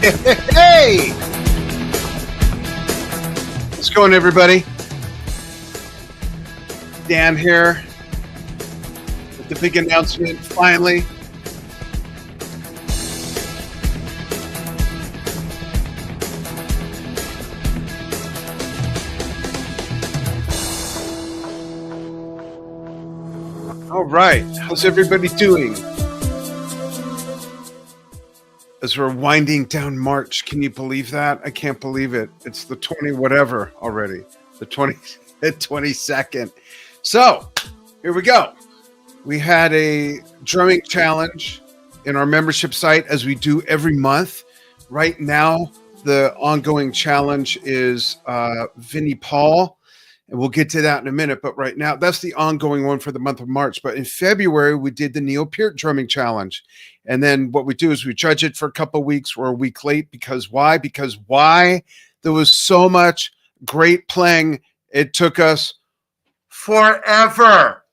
Hey! What's going, everybody? Dan here with the big announcement, finally. All right, how's everybody doing? As we're winding down March, can you believe that? I can't believe it. It's the 20 whatever already, the 22nd. So here we go. We had a drumming challenge in our membership site, as we do every month. Right now, the ongoing challenge is Vinnie Paul. And we'll get to that in a minute. But right now, that's the ongoing one for the month of March. But in February, we did the Peart drumming challenge. And then what we do is we judge it for a couple of weeks. We're a week late. Because why? Because why? There was so much great playing. It took us forever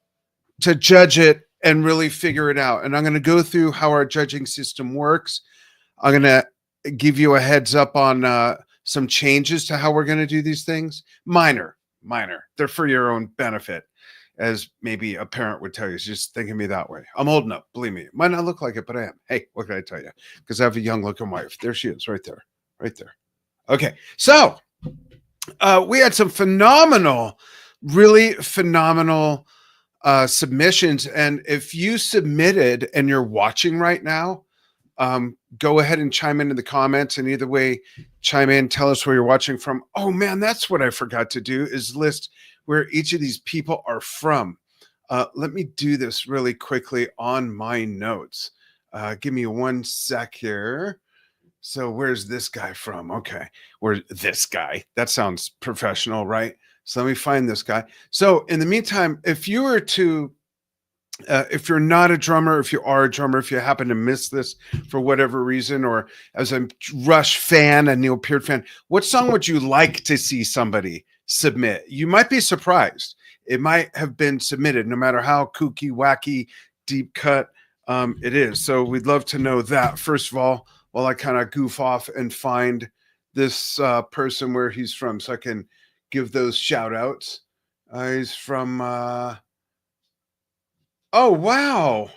to judge it and really figure it out. And I'm going to go through how our judging system works. I'm going to give you a heads up on some changes to how we're going to do these things. Minor. They're for your own benefit, as maybe a parent would tell you. Just think of me that way. I'm old enough, believe me. It might not look like it, but I am. Hey, what can I tell you? Because I have a young looking wife. There she is, right there. Okay, so we had some really phenomenal submissions. And if you submitted and you're watching right now, go ahead and chime in the comments, and either way, chime in, tell us where you're watching from. Oh man, that's what I forgot to do, is list where each of these people are from. Let me do this really quickly on my notes. Give me 1 sec here. So where's this guy from? Okay, where's this guy? That sounds professional, right? So let me find this guy. So in the meantime, if you were to if you're not a drummer, if you are a drummer, if you happen to miss this for whatever reason, or as a Rush fan, a Neil Peart fan, what song would you like to see somebody submit? You might be surprised. It might have been submitted, no matter how kooky, wacky, deep cut it is. So we'd love to know that. First of all, while I kind of goof off and find this person where he's from, so I can give those shout outs. He's from... oh, wow.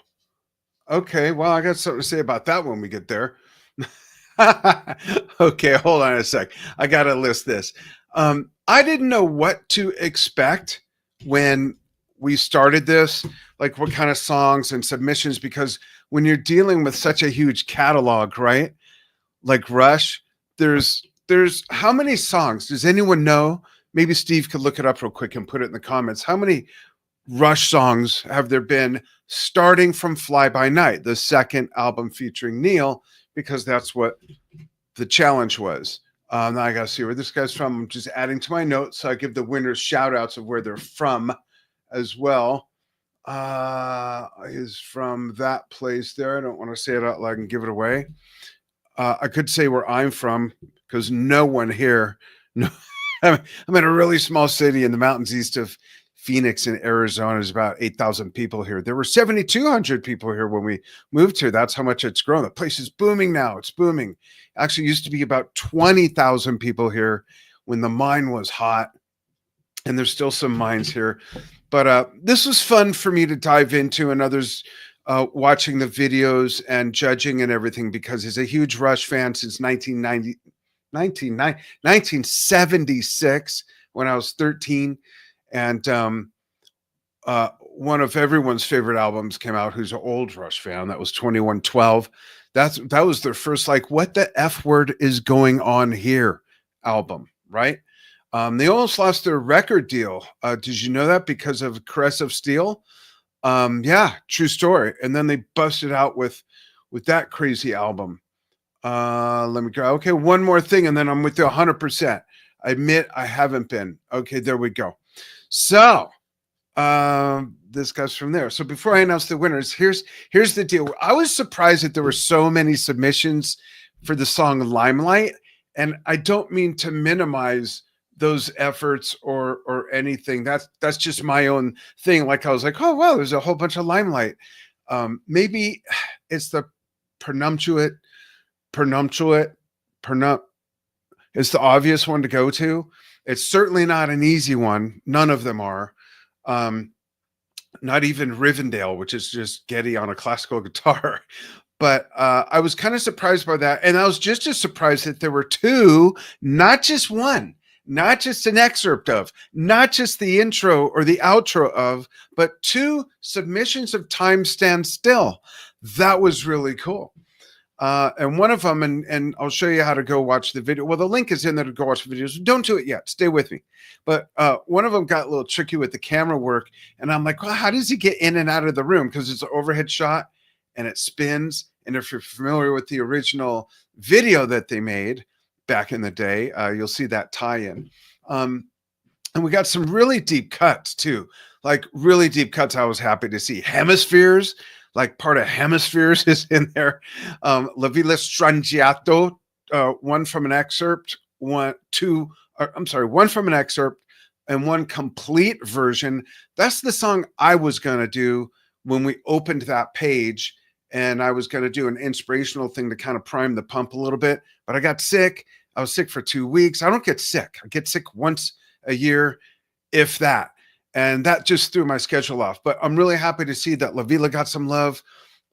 Okay, well, I got something to say about that when we get there. Okay, hold on a sec. I got to list this. I didn't know what to expect when we started this, like what kind of songs and submissions, because when you're dealing with such a huge catalog, right? Like Rush, there's how many songs? Does anyone know? Maybe Steve could look it up real quick and put it in the comments. How many Rush songs have there been, starting from Fly By Night, the second album featuring Neil, because that's what the challenge was. Now I gotta see where this guy's from. I'm just adding to my notes, so I give the winners shout outs of where they're from as well. Is from that place there. I don't want to say it out loud and give it away. I could say where I'm from, because no one here, no, I'm in a really small city in the mountains east of Phoenix in Arizona. There's about 8,000 people here. There were 7,200 people here when we moved here. That's how much it's grown. The place is booming now. It's booming. Actually used to be about 20,000 people here when the mine was hot. And there's still some mines here. But this was fun for me to dive into, and others watching the videos and judging and everything, because he's a huge Rush fan since 1976, when I was 13. And one of everyone's favorite albums came out, who's an old Rush fan. That was 2112. That was their first, like, what the F word is going on here album, right? They almost lost their record deal. Did you know that? Because of Caress of Steel? Yeah, true story. And then they busted out with that crazy album. Let me go. Okay, one more thing, and then I'm with you 100%. I admit I haven't been. Okay, there we go. So this guy's from there. So before I announce the winners, here's the deal. I was surprised that there were so many submissions for the song Limelight, and I don't mean to minimize those efforts or anything. That's just my own thing. Like, I was like, oh wow, there's a whole bunch of Limelight. Maybe it's the pronunculate is the obvious one to go to. It's certainly not an easy one. None of them are. Um, Not even Rivendell, which is just Getty on a classical guitar. But I was kind of surprised by that. And I was just as surprised that there were two, not just one, not just an excerpt of, not just the intro or the outro of, but two submissions of Time Stand Still. That was really cool. And one of them, and I'll show you how to go watch the video. Well, the link is in there to go watch the videos. Don't do it yet. Stay with me. But one of them got a little tricky with the camera work. And I'm like, well, how does he get in and out of the room? Because it's an overhead shot and it spins. And if you're familiar with the original video that they made back in the day, you'll see that tie-in. And we got some really deep cuts too. Like really deep cuts I was happy to see. Hemispheres. Like part of Hemispheres is in there. La Villa Strangiato, one from an excerpt, one from an excerpt and one complete version. That's the song I was going to do when we opened that page. And I was going to do an inspirational thing to kind of prime the pump a little bit. But I got sick. I was sick for 2 weeks. I don't get sick. I get sick once a year, if that. And that just threw my schedule off. But I'm really happy to see that La Villa got some love.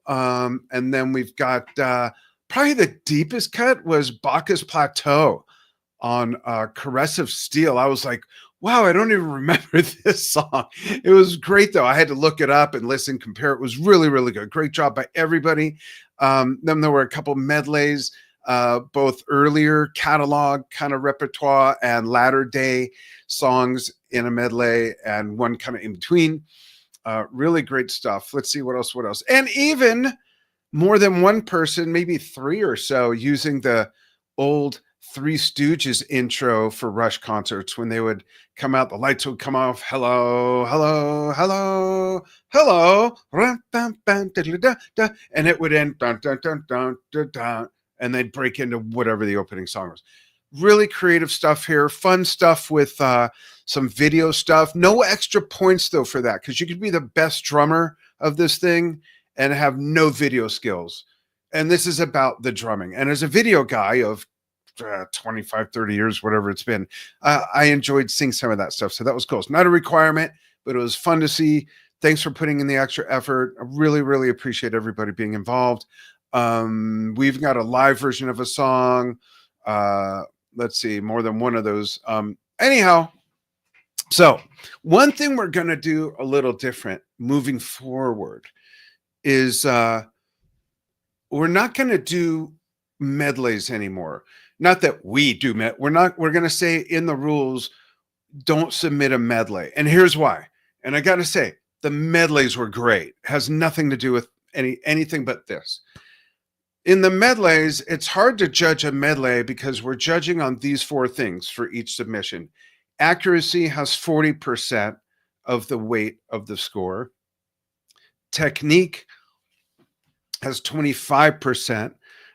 And then we've got probably the deepest cut was Bacchus Plateau on Caressive Steel. I was like, wow, I don't even remember this song. It was great, though. I had to look it up and listen, compare. It was really, really good. Great job by everybody. Then there were a couple medleys, both earlier catalog kind of repertoire and latter day songs in a medley and one kind of in between. Really great stuff. Let's see what else. And even more than one person, maybe three or so, using the old Three Stooges intro for Rush concerts. When they would come out, the lights would come off. Hello, hello, hello, hello. And it would end. And they'd break into whatever the opening song was. Really creative stuff here. Fun stuff with some video stuff. No extra points, though, for that, because you could be the best drummer of this thing and have no video skills. And this is about the drumming. And as a video guy of 25, 30 years, whatever it's been, I enjoyed seeing some of that stuff. So that was cool. It's not a requirement, but it was fun to see. Thanks for putting in the extra effort. I really, really appreciate everybody being involved. We've got a live version of a song. Let's see, more than one of those. Anyhow, so one thing we're going to do a little different moving forward is we're not going to do medleys anymore. Not that we do we're going to say in the rules, don't submit a medley. And here's why. And I got to say, the medleys were great. It has nothing to do with anything but this. In the medleys, it's hard to judge a medley because we're judging on these four things for each submission. Accuracy has 40% of the weight of the score. Technique has 25%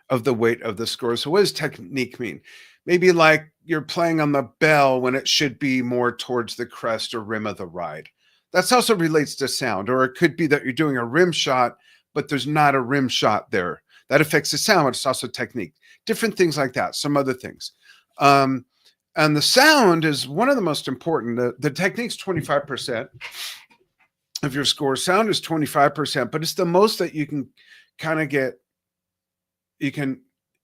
of the weight of the score. So what does technique mean? Maybe like you're playing on the bell when it should be more towards the crest or rim of the ride. That also relates to sound. Or it could be that you're doing a rim shot, but there's not a rim shot there. That affects the sound, but it's also technique. Different things like that, some other things. And the sound is one of the most important. The technique's 25% of your score. Sound is 25%, but it's the most that you can kind of get, you can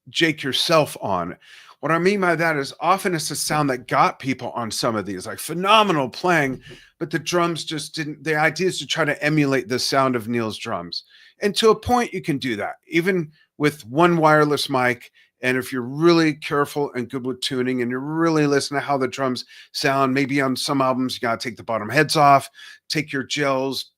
jake yourself on. What I mean by that is often it's the sound that got people on some of these, like phenomenal playing, but the drums just didn't, the idea is to try to emulate the sound of Neil's drums. And to a point, you can do that, even with one wireless mic. And if you're really careful and good with tuning and you're really listening to how the drums sound, maybe on some albums, you got to take the bottom heads off, take your gels,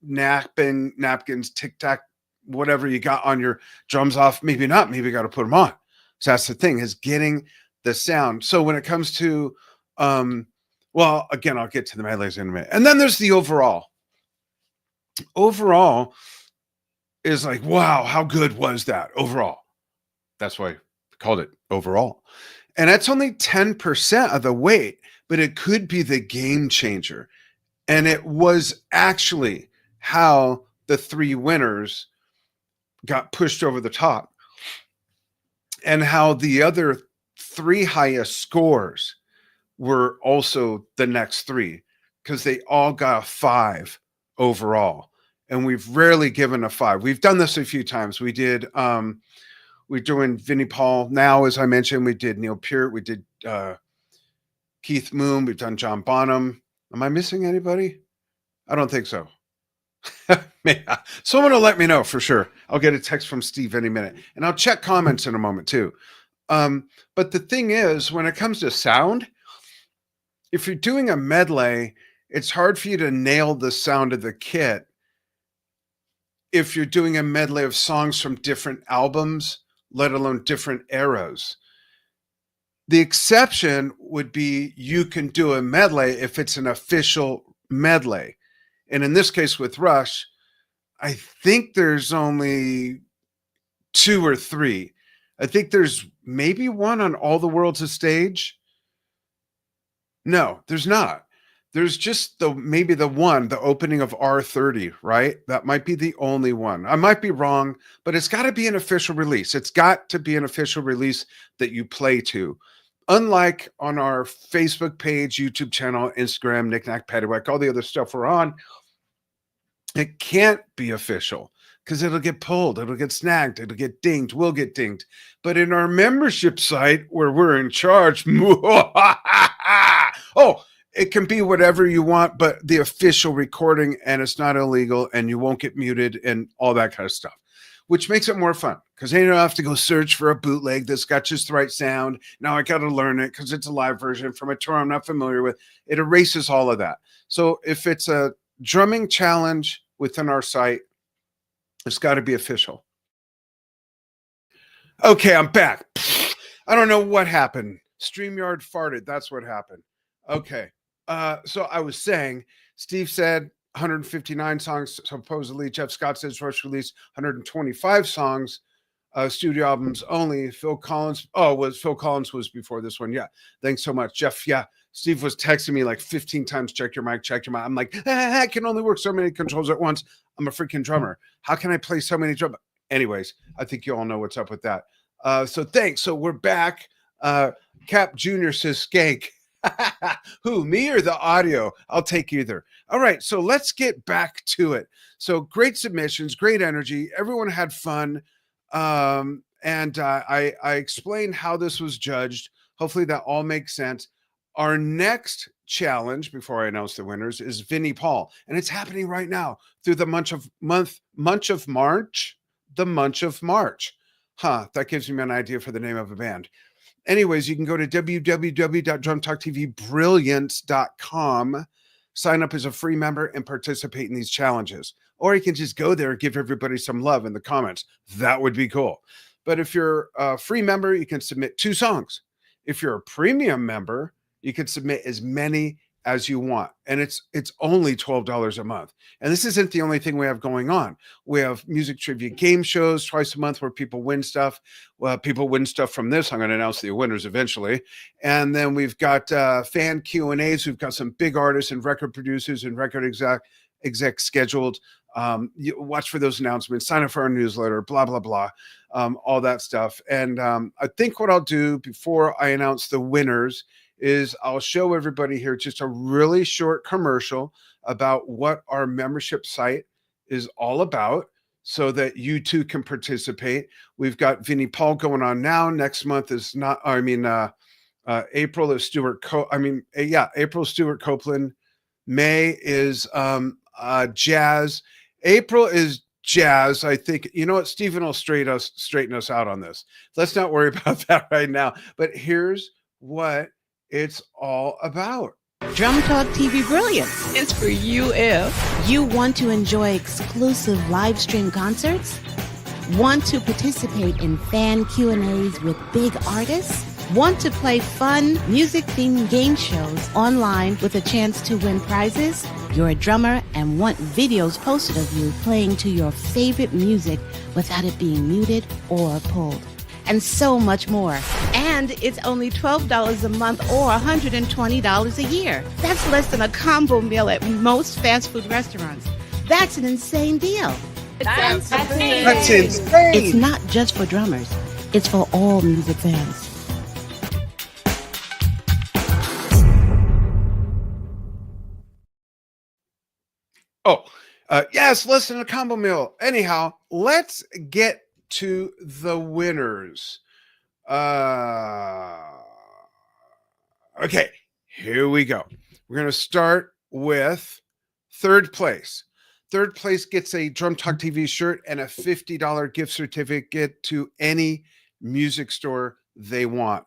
napkins, tic-tac, whatever you got on your drums off. Maybe not, maybe you got to put them on. So that's the thing, is getting the sound. So when it comes to, well, again, I'll get to the medleys in a minute. And then there's the overall. Overall is like, wow, how good was that overall? That's why I called it overall. And that's only 10% of the weight, but it could be the game changer. And it was actually how the three winners got pushed over the top. and how the other 3 highest scores were also the next 3, because they all got a 5 overall. And we've rarely given a 5. We've done this a few times. We're doing Vinnie Paul now, as I mentioned. We did Neil Peart. We did Keith Moon. We've done John Bonham. Am I missing anybody? I don't think so. Someone will let me know for sure. I'll get a text from Steve any minute, and I'll check comments in a moment too. But the thing is, when it comes to sound, if you're doing a medley, it's hard for you to nail the sound of the kit if you're doing a medley of songs from different albums, let alone different eras. The exception would be you can do a medley if it's an official medley. And in this case with Rush, I think there's only 2 or 3. I think there's maybe one on All the World's a Stage. No, there's not. There's just maybe the one, the opening of R30, right? That might be the only one. I might be wrong, but it's got to be an official release. It's got to be an official release that you play to. Unlike on our Facebook page, YouTube channel, Instagram, Knickknack, Paddywhack, all the other stuff we're on, it can't be official because it'll get pulled, it'll get snagged, it'll get dinged, we'll get dinged. But in our membership site where we're in charge, it can be whatever you want, but the official recording, and it's not illegal, and you won't get muted and all that kind of stuff, which makes it more fun because then you don't have to go search for a bootleg that's got just the right sound. Now I got to learn it because it's a live version from a tour I'm not familiar with. It erases all of that. So if it's a drumming challenge within our site, it's got to be official. Okay, I'm back. I don't know what happened. StreamYard farted. That's what happened. Okay. So I was saying, Steve said 159 songs, supposedly. Jeff Scott says Rush released 125 songs, studio albums only. Phil Collins was before this one. Yeah. Thanks so much, Jeff. Yeah. Steve was texting me like 15 times, check your mic. I'm like, I can only work so many controls at once. I'm a freaking drummer. How can I play so many drums? Anyways, I think you all know what's up with that. So thanks. So we're back. Cap Jr. says skank. Who, me or the audio? I'll take either. All right, so let's get back to it. So great submissions, great energy. Everyone had fun. And I explained how this was judged. Hopefully that all makes sense. Our next challenge, before I announce the winners, is Vinnie Paul. And it's happening right now through the month of March. The month of March. That gives me an idea for the name of a band. Anyways, you can go to www.drumtalktvbrilliance.com, sign up as a free member, and participate in these challenges. Or you can just go there and give everybody some love in the comments. That would be cool. But if you're a free member, you can submit 2 songs. If you're a premium member, you can submit as many as you want. And it's only $12 a month. And this isn't the only thing we have going on. We have music trivia game shows twice a month where people win stuff. Well, people win stuff from this. I'm going to announce the winners eventually. And then we've got fan Q&As. We've got some big artists and record producers and record exec scheduled. You watch for those announcements, sign up for our newsletter, blah, blah, blah, all that stuff. And I think what I'll do before I announce the winners is I'll show everybody here just a really short commercial about what our membership site is all about so that you too can participate. We've got Vinnie Paul going on now. Next month is April is April Stuart Copeland. May is jazz. April is jazz. I think, you know what, Stephen will straighten us out on this. Let's not worry about that right now. But here's what it's all about. Drum Talk TV Brilliance is for you if you want to enjoy exclusive live stream concerts, want to participate in fan Q&As with big artists, want to play fun music-themed game shows online with a chance to win prizes, you're a drummer and want videos posted of you playing to your favorite music without it being muted or pulled, and so much more. And it's only $12 a month or $120 a year. That's less than a combo meal at most fast food restaurants. That's an insane deal. That's insane. It's not just for drummers. It's for all music fans. Oh, yes, listen to Combo Meal. Anyhow, let's get to the winners. Okay, here we go. We're going to start with third place. Third place gets a Drum Talk TV shirt and a $50 gift certificate to any music store they want.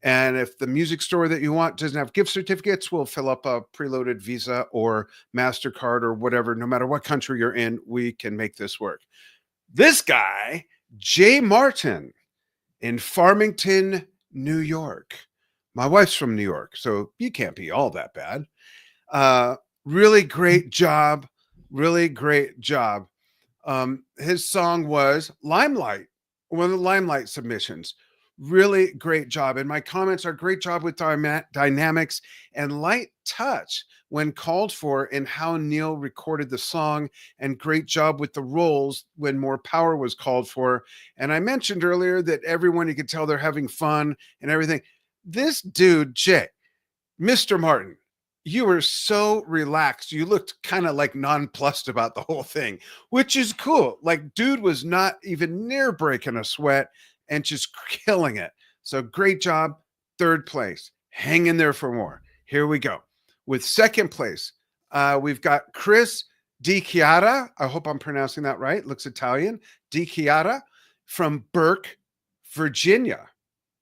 And if the music store that you want doesn't have gift certificates, we'll fill up a preloaded Visa or MasterCard or whatever. No matter what country you're in, we can make this work. This guy, Jay Martin in Farmington, New York. My wife's from New York, so you can't be all that bad. Really great job. Really great job. His song was Limelight, one of the Limelight submissions. Really great job. And my comments are great job with dynamics and light touch when called for in how Neil recorded the song, and great job with the rolls when more power was called for. And I mentioned earlier that everyone, you could tell they're having fun and everything. This dude, Jay, Mr. Martin, you were so relaxed. You looked kind of like nonplussed about the whole thing, which is cool. Like, dude was not even near breaking a sweat and just killing it. So great job. Third place. Hang in there for more. Here we go. With second place, we've got Chris Di Chiara. I hope I'm pronouncing that right. Looks Italian. Di Chiara from Burke, Virginia.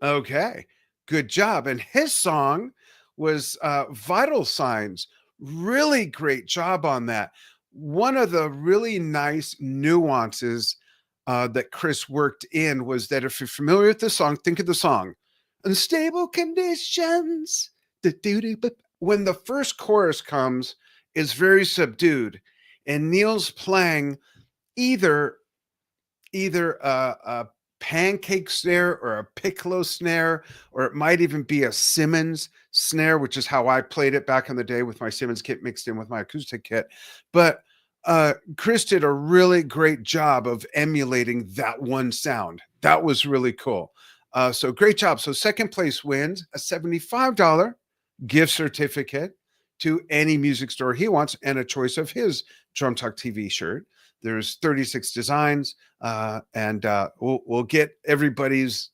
Okay. Good job. And his song was Vital Signs. Really great job on that. One of the really nice nuances that Chris worked in was that if you're familiar with the song, think of the song. Unstable conditions. When the first chorus comes, it's very subdued. And Neil's playing either a pancake snare or a piccolo snare, or it might even be a Simmons snare, which is how I played it back in the day with my Simmons kit mixed in with my acoustic kit. But Chris did a really great job of emulating that one sound. That was really cool. So great job. So second place wins a $75 gift certificate to any music store he wants and a choice of his Drum Talk TV shirt. There's 36 designs, and we'll get everybody's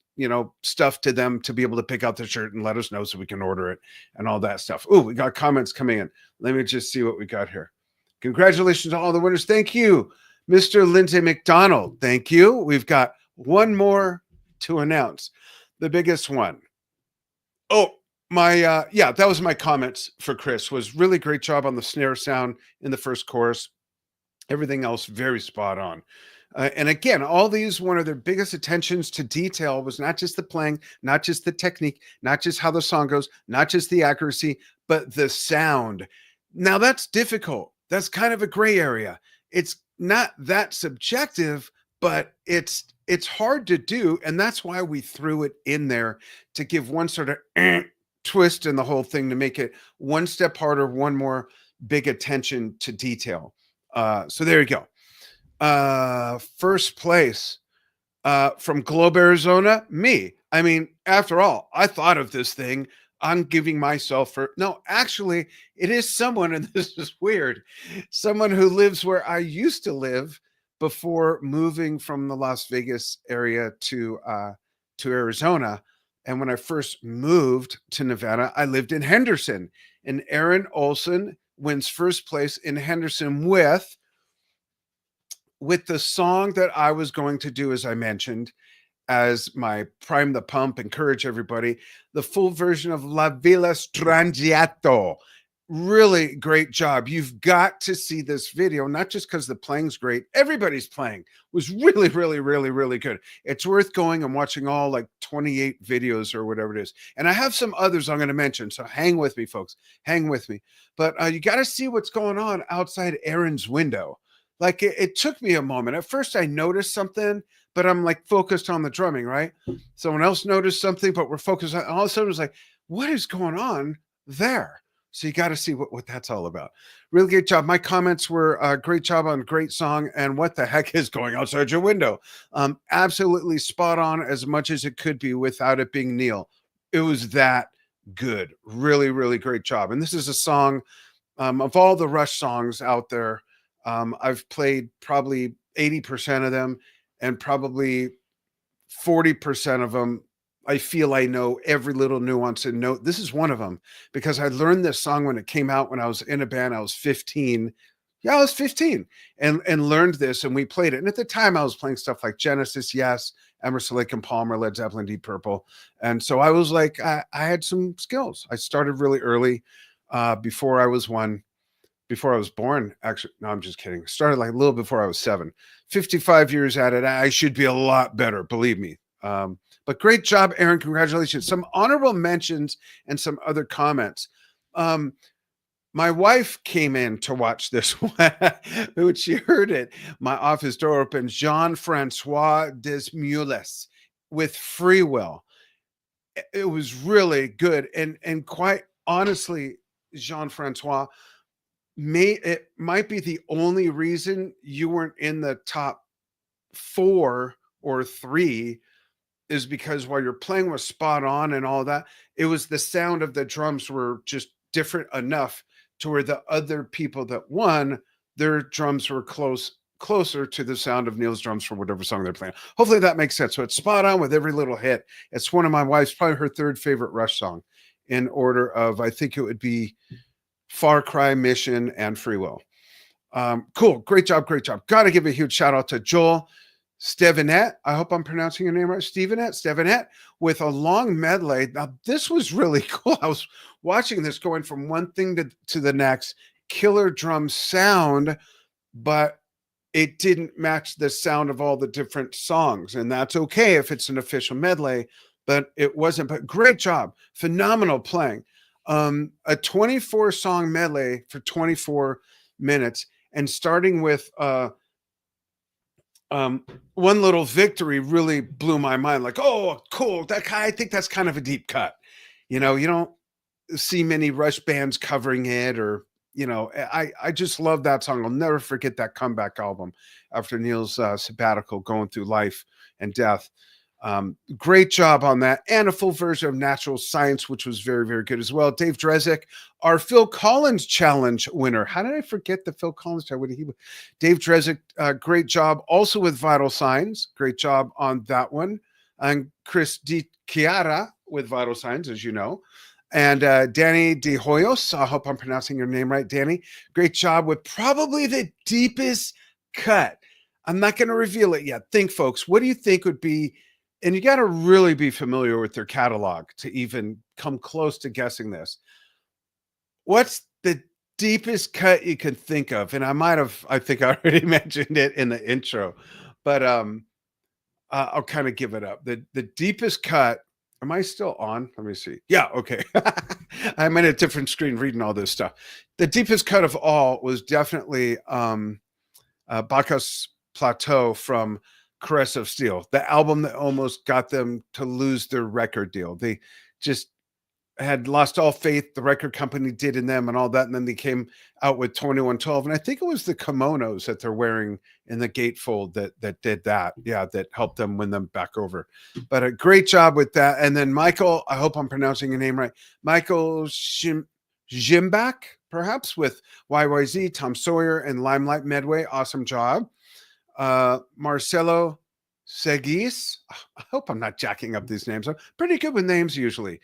stuff to them to be able to pick out the shirt and let us know so we can order it and all that stuff. Oh, we got comments coming in. Let me just see what we got here. Congratulations to all the winners. Thank you, Mr. Lindsay McDonald. Thank you. We've got one more to announce, the biggest one. Oh, that was my comments for Chris. Was really great job on the snare sound in the first chorus. Everything else very spot on. And again, all these, one of their biggest attentions to detail was not just the playing, not just the technique, not just how the song goes, not just the accuracy, but the sound. Now that's difficult. That's kind of a gray area. It's not that subjective, but it's hard to do. And that's why we threw it in there, to give one sort of twist in the whole thing, to make it one step harder, one more big attention to detail. So there you go. First place from Globe, Arizona, me. I mean, after all, I thought of this thing. I'm giving myself actually, it is someone, and this is weird, someone who lives where I used to live before moving from the Las Vegas area to Arizona. And when I first moved to Nevada, I lived in Henderson, and Aaron Olson wins first place in Henderson with the song that I was going to do, as I mentioned, as my prime the pump, encourage everybody, the full version of La Villa Strangiato. Really great job. You've got to see this video, not just because the playing's great. Everybody's playing was really, really, really, really good. It's worth going and watching all like 28 videos or whatever it is. And I have some others I'm going to mention, so hang with me, folks. Hang with me. But you got to see what's going on outside Aaron's window. Like it took me a moment. At first I noticed something, but I'm like focused on the drumming, right? Someone else noticed something, but we're focused on, all of a sudden it was like, what is going on there? So you got to see what that's all about. Really great job. My comments were great job on great song and what the heck is going outside your window. Absolutely spot on as much as it could be without it being Neil. It was that good. Really, really great job. And this is a song of all the Rush songs out there. I've played probably 80% of them, and probably 40% of them I feel I know every little nuance and note. This is one of them because I learned this song when it came out when I was in a band. I was 15. Yeah, I was 15 and learned this, and we played it. And at the time I was playing stuff like Genesis, Yes, Emerson, Lake and Palmer, Led Zeppelin, Deep Purple. And so I was like, I had some skills. I started really early, before I was born. Actually, no, I'm just kidding. Started like a little before I was 7. 55 years at it. I should be a lot better, believe me. But great job, Aaron. Congratulations. Some honorable mentions and some other comments. My wife came in to watch this one. When she heard it, my office door opened. Jean-Francois Desmules with Free Will. It was really good. And quite honestly, Jean-Francois, it might be the only reason you weren't in the top 4 or 3 is because while your playing was spot on and all that, it was the sound of the drums were just different enough to where the other people that won, their drums were closer to the sound of Neil's drums for whatever song they're playing. Hopefully that makes sense. So it's spot on with every little hit. It's one of my wife's, probably her 3rd favorite Rush song in order of, I think it would be Far Cry, Mission, and Free Will. Cool. Great job. Got to give a huge shout out to Joel Stevenet. I hope I'm pronouncing your name right. Stevenet with a long medley. Now, this was really cool. I was watching this going from one thing to the next. Killer drum sound, but it didn't match the sound of all the different songs. And that's okay if it's an official medley, but it wasn't. But great job. Phenomenal playing. A 24 song medley for 24 minutes, and starting with one little victory really blew my mind. Like, oh, cool. I think that's kind of a deep cut. You don't see many Rush bands covering it, or, I just love that song. I'll never forget that comeback album after Neil's sabbatical, going through life and death. Great job on that, and a full version of Natural Science, which was very, very good as well. Dave Drezik, our Phil Collins Challenge winner. How did I forget the Phil Collins Challenge? Dave Drezik, great job. Also with Vital Signs, great job on that one. And Chris Di Chiara with Vital Signs, as you know. And Danny De Hoyos, I hope I'm pronouncing your name right, Danny. Great job with probably the deepest cut. I'm not going to reveal it yet. Think, folks, what do you think would be? And you got to really be familiar with their catalog to even come close to guessing this. What's the deepest cut you can think of? And I think I already mentioned it in the intro, but I'll kind of give it up. The deepest cut. Am I still on? Let me see. Yeah, okay. I'm in a different screen reading all this stuff. The deepest cut of all was definitely Bacchus Plateau from Caress of Steel, the album that almost got them to lose their record deal. They just had lost all faith. The record company did in them and all that. And then they came out with 2112. And I think it was the kimonos that they're wearing in the gatefold that did that. Yeah, that helped them win them back over. But a great job with that. And then Michael, I hope I'm pronouncing your name right. Michael Jimbach, perhaps, with YYZ, Tom Sawyer, and Limelight Medway. Awesome job. Marcelo Seguis. I hope I'm not jacking up these names. I'm pretty good with names usually.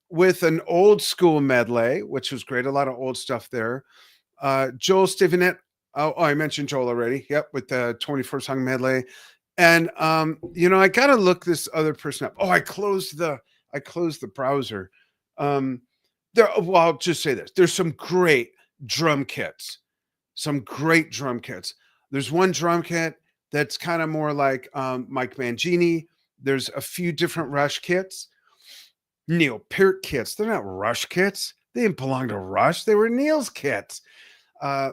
With an old school medley, which was great. A lot of old stuff there. Joel Stevenet. Oh, I mentioned Joel already. Yep, with the 24 song medley. And I gotta look this other person up. Oh, I closed the browser. I'll just say this. There's some great drum kits. There's one drum kit that's kind of more like Mike Mangini. There's a few different Rush kits. Neil Peart kits. They're not Rush kits. They didn't belong to Rush. They were Neil's kits. I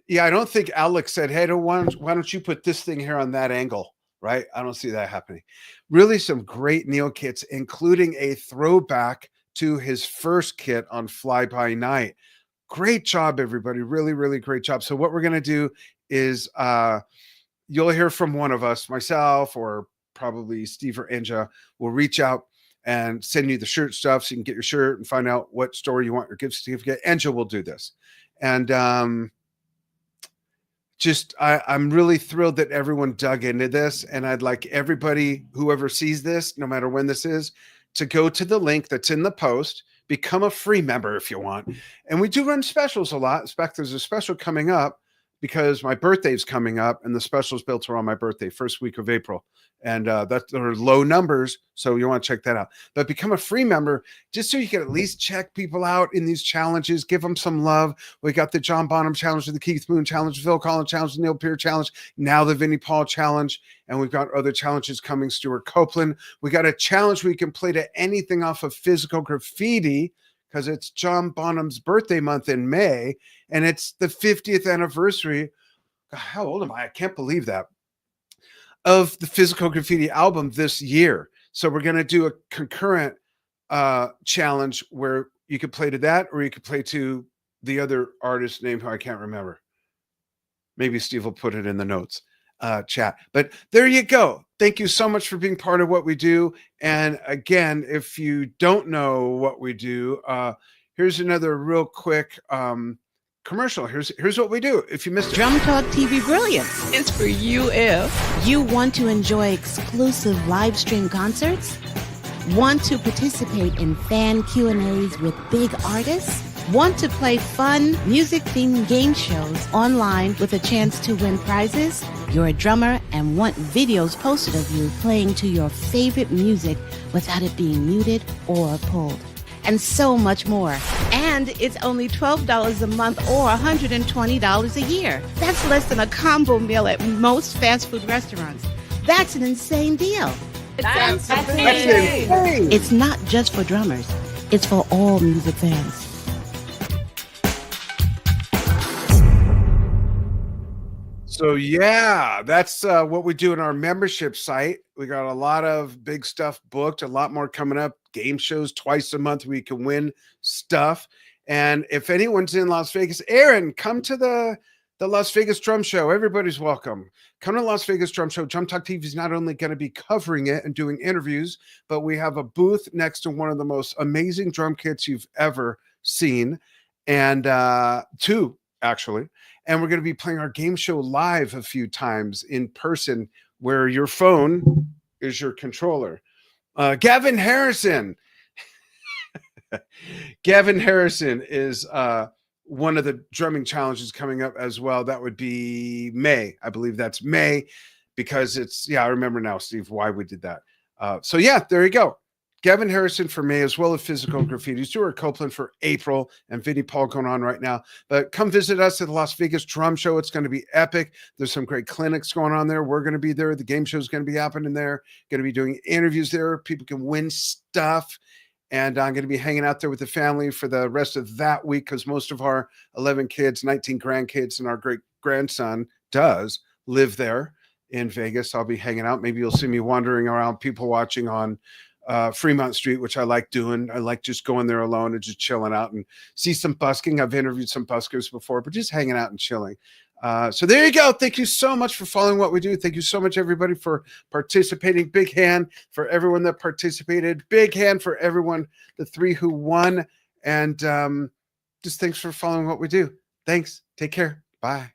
don't think Alex said, hey, why don't you put this thing here on that angle, right? I don't see that happening. Really some great Neil kits, including a throwback to his first kit on Fly By Night. Great job, everybody. Really, really great job. So what we're going to do is you'll hear from one of us, myself or probably Steve or Anja, will reach out and send you the shirt stuff so you can get your shirt and find out what store you want your gift certificate. Anja will do this. And I'm really thrilled that everyone dug into this. And I'd like everybody, whoever sees this, no matter when this is, to go to the link that's in the post, become a free member if you want. And we do run specials a lot. In fact, there's a special coming up because my birthday's coming up and the special's built around my birthday, first week of April. And that are low numbers, so you want to check that out. But become a free member just so you can at least check people out in these challenges, give them some love. We got the John Bonham Challenge, the Keith Moon Challenge, Phil Collins Challenge, the Neil Peart Challenge, now the Vinnie Paul Challenge, and we've got other challenges coming. Stuart Copeland. We got a challenge where you can play to anything off of Physical Graffiti because it's John Bonham's birthday month in May, and it's the 50th anniversary. God, how old am I? I can't believe that. Of the Physical Graffiti album this year. So we're going to do a concurrent challenge where you could play to that, or you could play to the other artist's name who I can't remember. Maybe Steve will put it in the notes chat. But there you go. Thank you so much for being part of what we do. And again, if you don't know what we do, here's another real quick commercial. Here's what we do. If you missed it. Drum Talk TV Brilliance is for you if you want to enjoy exclusive live stream concerts, want to participate in fan Q&As with big artists, want to play fun music-themed game shows online with a chance to win prizes, you're a drummer and want videos posted of you playing to your favorite music without it being muted or pulled, and so much more. And it's only $12 a month or $120 a year. That's less than a combo meal at most fast food restaurants. That's an insane deal. That's insane. It's not just for drummers. It's for all music fans. So yeah, that's what we do in our membership site. We got a lot of big stuff booked, a lot more coming up, game shows twice a month where you can win stuff. And if anyone's in Las Vegas, Aaron, come to the Las Vegas Drum Show. Everybody's welcome. Come to Las Vegas Drum Show. Drum Talk TV is not only going to be covering it and doing interviews, but we have a booth next to one of the most amazing drum kits you've ever seen. And two, actually. And we're going to be playing our game show live a few times in person where your phone is your controller. Gavin Harrison. Gavin Harrison is one of the drumming challenges coming up as well. That would be May. I believe that's May because it's, I remember now, Steve, why we did that. So yeah, there you go. Gavin Harrison for May, as well as Physical Graffiti. Stuart Copeland for April, and Vinnie Paul going on right now. But come visit us at the Las Vegas Drum Show. It's going to be epic. There's some great clinics going on there. We're going to be there. The game show is going to be happening there. Going to be doing interviews there. People can win stuff. And I'm going to be hanging out there with the family for the rest of that week because most of our 11 kids, 19 grandkids, and our great grandson does live there in Vegas. I'll be hanging out. Maybe you'll see me wandering around, people watching on Fremont Street, which I like doing. I like just going there alone and just chilling out and see some busking. I've interviewed some buskers before, but just hanging out and chilling. So there you go. Thank you so much for following what we do. Thank you so much, everybody, for participating. Big hand for everyone that participated. Big hand for everyone, the 3 who won. And just thanks for following what we do. Thanks. Take care. Bye.